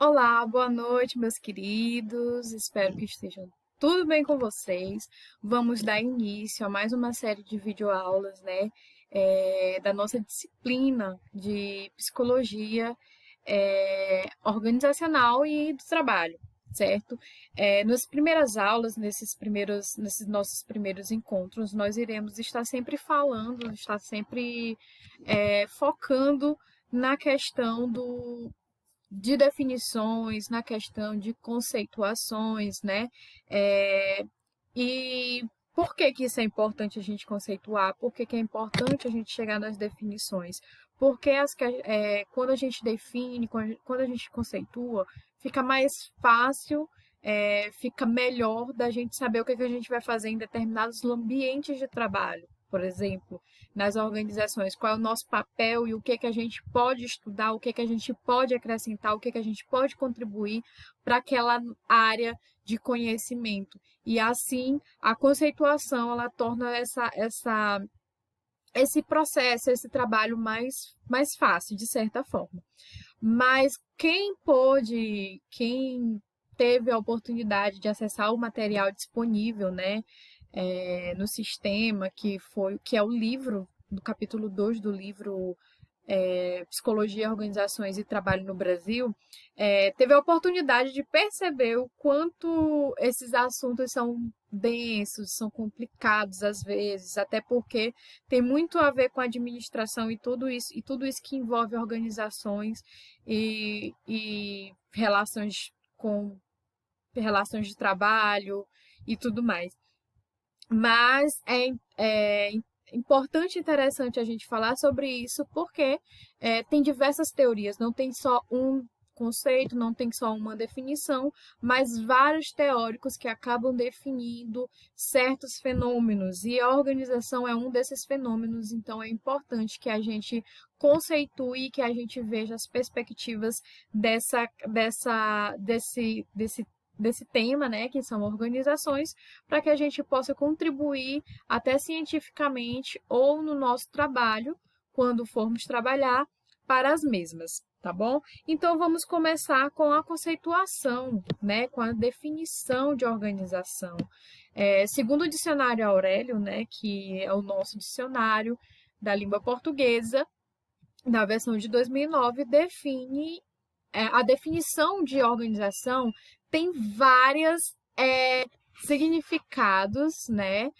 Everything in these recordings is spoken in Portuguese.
Olá, boa noite, meus queridos. Espero que estejam tudo bem com vocês. Vamos dar início a mais uma série de videoaulas, né, da nossa disciplina de psicologia, organizacional e do trabalho, certo? Nas primeiras aulas, nesses nossos primeiros encontros, nós iremos estar sempre falando, estar sempre focando na questão de definições, na questão de conceituações, né? É, e por que que isso é importante a gente conceituar? Por que que é importante a gente chegar nas definições? Porque quando a gente define, quando a gente conceitua, fica mais fácil, fica melhor da gente saber o que que a gente vai fazer em determinados ambientes de trabalho. Por exemplo, nas organizações, qual é o nosso papel e o que que a gente pode estudar, o que que a gente pode acrescentar, o que que a gente pode contribuir para aquela área de conhecimento. E assim, a conceituação, ela torna esse processo, esse trabalho mais fácil, de certa forma. Mas quem teve a oportunidade de acessar o material disponível, né, no sistema, que é o livro, do capítulo 2 do livro Psicologia, Organizações e Trabalho no Brasil, teve a oportunidade de perceber o quanto esses assuntos são densos, são complicados às vezes, até porque tem muito a ver com a administração e tudo isso que envolve organizações e relações de trabalho e tudo mais. Mas é importante e interessante a gente falar sobre isso porque tem diversas teorias, não tem só um conceito, não tem só uma definição, mas vários teóricos que acabam definindo certos fenômenos, e a organização é um desses fenômenos, então é importante que a gente conceitue, que a gente veja as perspectivas desse tema, né, que são organizações, para que a gente possa contribuir até cientificamente ou no nosso trabalho, quando formos trabalhar, para as mesmas, tá bom? Então vamos começar com a conceituação, né, com a definição de organização. Segundo o dicionário Aurélio, né, que é o nosso dicionário da língua portuguesa, da versão de 2009, a definição de organização tem vários significados, né?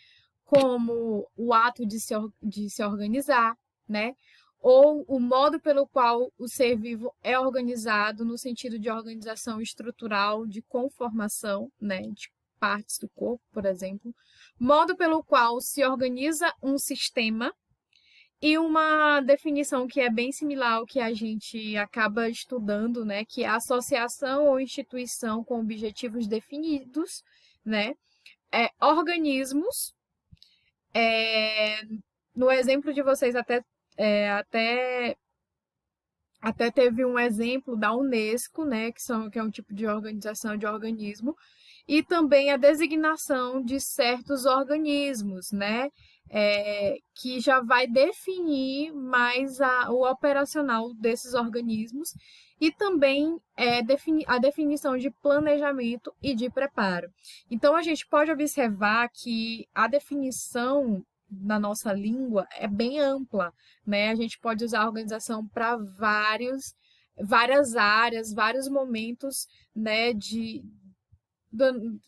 Como o ato de se organizar, né? Ou o modo pelo qual o ser vivo é organizado no sentido de organização estrutural, de conformação, né? De partes do corpo, por exemplo. Modo pelo qual se organiza um sistema, e uma definição que é bem similar ao que a gente acaba estudando, né, que é a associação ou instituição com objetivos definidos, né, organismos. No exemplo de vocês é, até até teve um exemplo da Unesco, né, que é um tipo de organização de organismo, e também a designação de certos organismos, né, que já vai definir mais o operacional desses organismos e também a definição de planejamento e de preparo. Então, a gente pode observar que a definição na nossa língua é bem ampla, né? A gente pode usar a organização para várias áreas, vários momentos, né, do-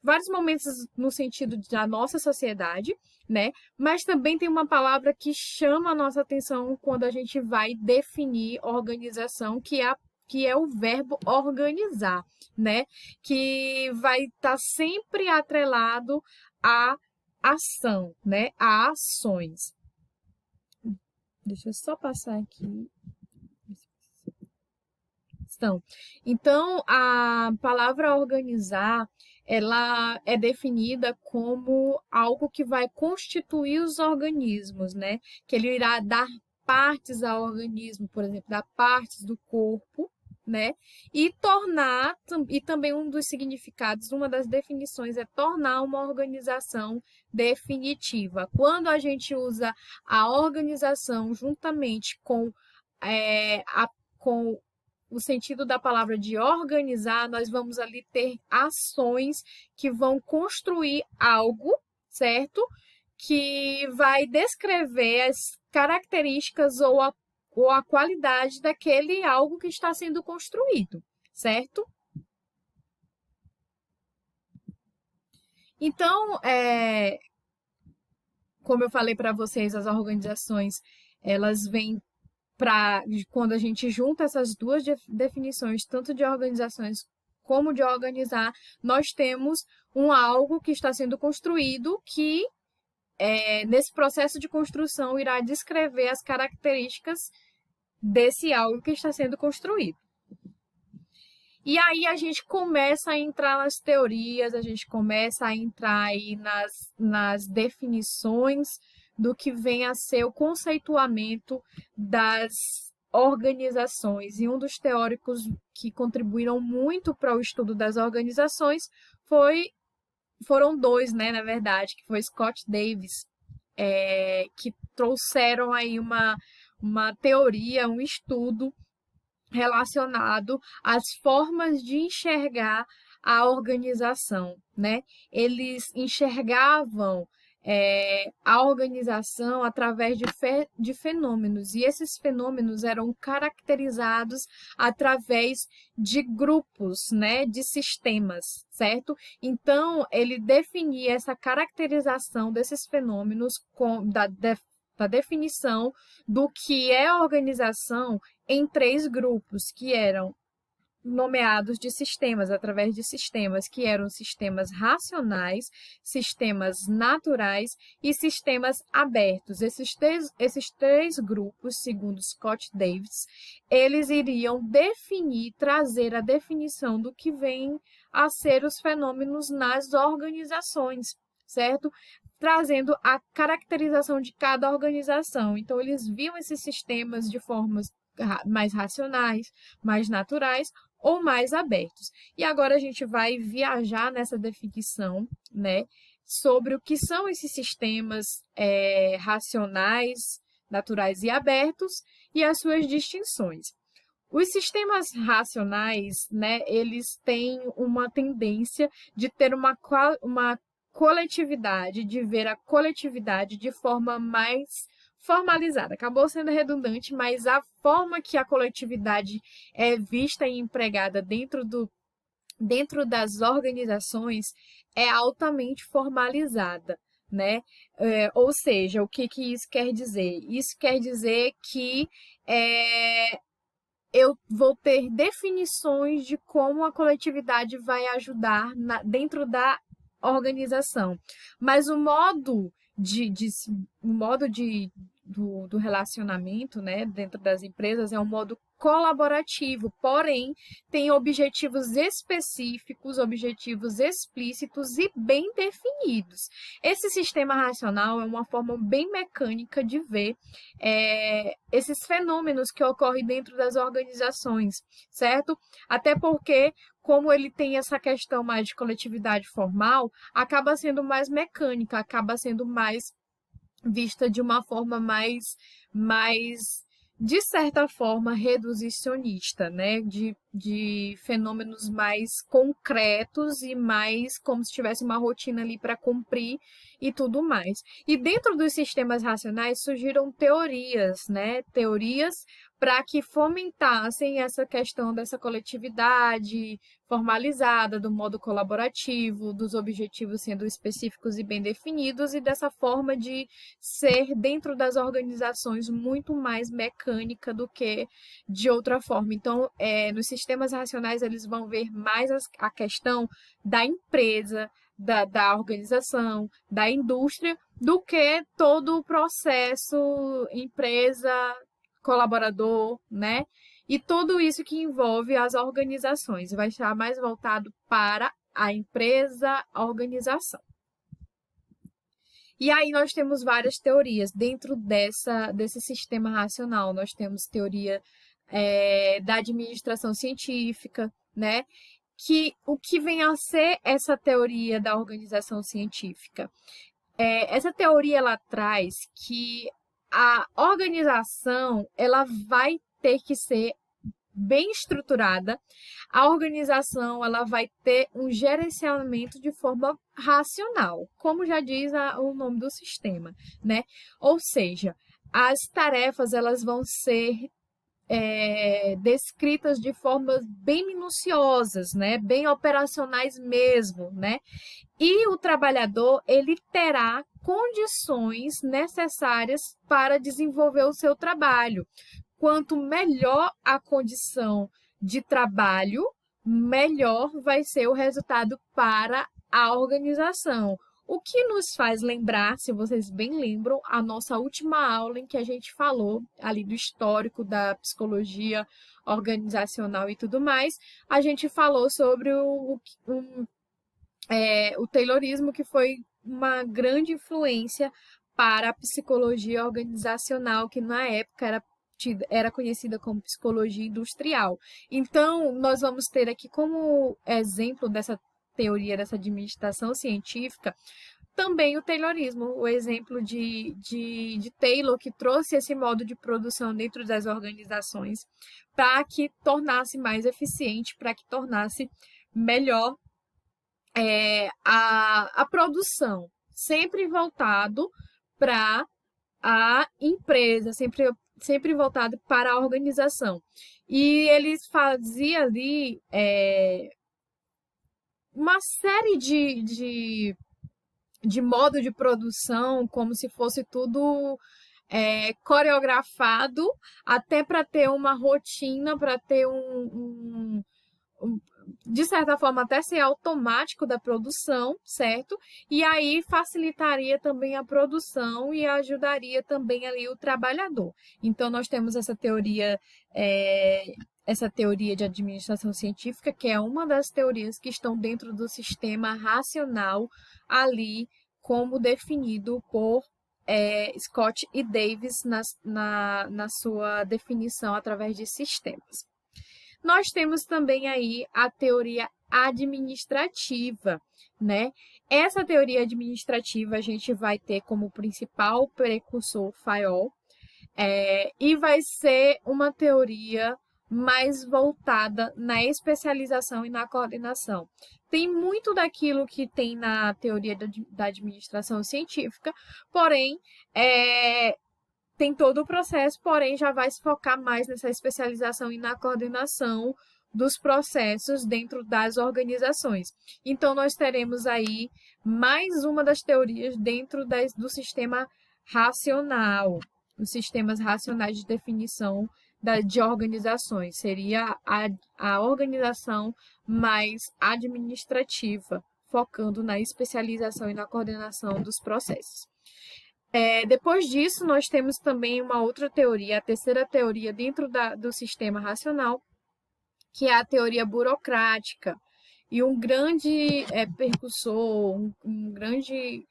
vários momentos no sentido da nossa sociedade, né? Mas também tem uma palavra que chama a nossa atenção quando a gente vai definir organização, que é o verbo organizar, né? Que vai estar sempre atrelado à ação, né? A ações. Deixa eu só passar aqui. Então, a palavra organizar, ela é definida como algo que vai constituir os organismos, né? Que ele irá dar partes ao organismo, por exemplo, dar partes do corpo, né? E também um dos significados, uma das definições é tornar uma organização definitiva. Quando a gente usa a organização juntamente com, é, a, com o sentido da palavra de organizar, nós vamos ali ter ações que vão construir algo, certo? Que vai descrever as características ou a qualidade daquele algo que está sendo construído, certo? Então, como eu falei para vocês, as organizações, elas vêm para quando a gente junta essas duas definições, tanto de organizações como de organizar, nós temos um algo que está sendo construído que, nesse processo de construção, irá descrever as características desse algo que está sendo construído. E aí a gente começa a entrar nas teorias, a gente começa a entrar aí nas definições do que vem a ser o conceituamento das organizações. E um dos teóricos que contribuíram muito para o estudo das organizações foram dois, né, na verdade, que foi Scott Davis, que trouxeram aí uma teoria, um estudo relacionado às formas de enxergar a organização, né? Eles enxergavam a organização através de fenômenos, e esses fenômenos eram caracterizados através de grupos, né, de sistemas, certo? Então, ele definia essa caracterização desses fenômenos da definição do que é a organização em três grupos, que eram nomeados de sistemas, através de sistemas que eram sistemas racionais, sistemas naturais e sistemas abertos. Esses três grupos, segundo Scott Davis, eles iriam definir, trazer a definição do que vem a ser os fenômenos nas organizações, certo? Trazendo a caracterização de cada organização. Então, eles viam esses sistemas de formas mais racionais, mais naturais ou mais abertos. E agora a gente vai viajar nessa definição, né, sobre o que são esses sistemas racionais, naturais e abertos e as suas distinções. Os sistemas racionais, né, eles têm uma tendência de ter uma coletividade, de ver a coletividade de forma mais formalizada. Acabou sendo redundante, mas a forma que a coletividade é vista e empregada dentro das organizações é altamente formalizada, né? Ou seja, o que isso quer dizer? Isso quer dizer que eu vou ter definições de como a coletividade vai ajudar dentro da organização. Mas o modo do relacionamento, né, dentro das empresas é um modo colaborativo, porém tem objetivos específicos, objetivos explícitos e bem definidos. Esse sistema racional é uma forma bem mecânica de ver esses fenômenos que ocorrem dentro das organizações, certo? Até porque, como ele tem essa questão mais de coletividade formal, acaba sendo mais mecânica, acaba sendo mais vista de uma forma mais de certa forma, reduzicionista, né? De fenômenos mais concretos e mais como se tivesse uma rotina ali para cumprir e tudo mais. E dentro dos sistemas racionais surgiram teorias, né? Teorias para que fomentassem essa questão dessa coletividade formalizada, do modo colaborativo, dos objetivos sendo específicos e bem definidos, e dessa forma de ser dentro das organizações muito mais mecânica do que de outra forma. Então, nos sistemas racionais, eles vão ver mais a questão da empresa, da organização, da indústria, do que todo o processo empresa, colaborador, né? E tudo isso que envolve as organizações. Vai estar mais voltado para a empresa, a organização. E aí nós temos várias teorias dentro desse sistema racional. Nós temos teoria da administração científica, né? Que o que vem a ser essa teoria da organização científica? Essa teoria ela traz que a organização ela vai ter que ser bem estruturada, a organização ela vai ter um gerenciamento de forma racional, como já diz o nome do sistema, né? Ou seja, as tarefas elas vão ser descritas de formas bem minuciosas, né? Bem operacionais mesmo, né? E o trabalhador ele terá condições necessárias para desenvolver o seu trabalho. Quanto melhor a condição de trabalho, melhor vai ser o resultado para a organização. O que nos faz lembrar, se vocês bem lembram, a nossa última aula em que a gente falou ali do histórico da psicologia organizacional e tudo mais, a gente falou sobre o Taylorismo, que foi uma grande influência para a psicologia organizacional, que na época era conhecida como psicologia industrial. Então, nós vamos ter aqui como exemplo dessa teoria, dessa administração científica, também o Taylorismo, o exemplo de Taylor, que trouxe esse modo de produção dentro das organizações para que tornasse mais eficiente, para que tornasse melhor a produção, sempre voltado para a empresa, sempre voltado para a organização. E eles faziam ali uma série de modo de produção, como se fosse tudo coreografado, até para ter uma rotina, para ter de certa forma, até ser automático da produção, certo? E aí facilitaria também a produção e ajudaria também ali o trabalhador. Então, nós temos essa teoria de administração científica, que é uma das teorias que estão dentro do sistema racional ali, como definido por Scott e Davis na sua definição através de sistemas. Nós temos também aí a teoria administrativa, né? Essa teoria administrativa a gente vai ter como principal precursor Fayol, e vai ser uma teoria mais voltada na especialização e na coordenação. Tem muito daquilo que tem na teoria da administração científica, porém, tem todo o processo, porém já vai se focar mais nessa especialização e na coordenação dos processos dentro das organizações. Então, nós teremos aí mais uma das teorias dentro do sistema racional, os sistemas racionais de definição de organizações. Seria a organização mais administrativa, focando na especialização e na coordenação dos processos. Depois disso, nós temos também uma outra teoria, a terceira teoria dentro do sistema racional, que é a teoria burocrática. E um grande percussor, um grande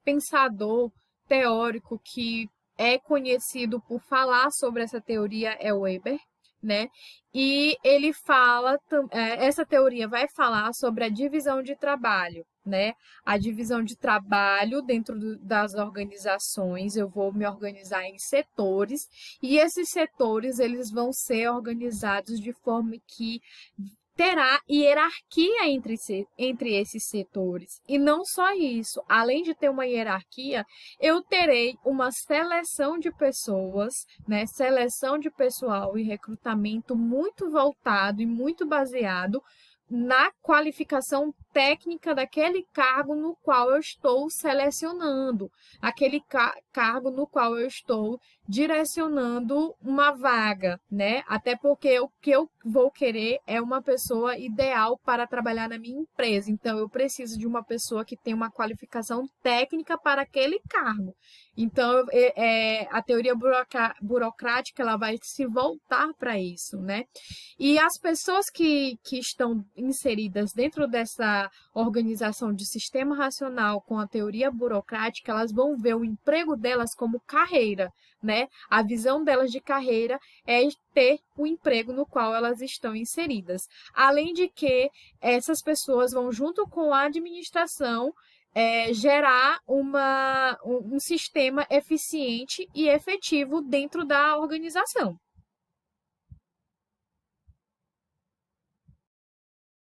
pensador teórico que é conhecido por falar sobre essa teoria é o Weber, né? E ele fala, essa teoria vai falar sobre a divisão de trabalho, né? A divisão de trabalho dentro das organizações, eu vou me organizar em setores, e esses setores eles vão ser organizados de forma que terá hierarquia entre esses setores. E não só isso, além de ter uma hierarquia, eu terei uma seleção de pessoas, né? Seleção de pessoal e recrutamento muito voltado e muito baseado na qualificação técnica daquele cargo no qual eu estou selecionando, aquele cargo no qual eu estou direcionando uma vaga, né? Até porque o que eu vou querer é uma pessoa ideal para trabalhar na minha empresa. Então, eu preciso de uma pessoa que tenha uma qualificação técnica para aquele cargo. Então, a teoria burocrática ela vai se voltar para isso, né? E as pessoas que estão inseridas dentro dessa organização de sistema racional com a teoria burocrática, elas vão ver o emprego delas como carreira, né? A visão delas de carreira é ter o emprego no qual elas estão inseridas. Além de que essas pessoas vão, junto com a administração, gerar um sistema eficiente e efetivo dentro da organização.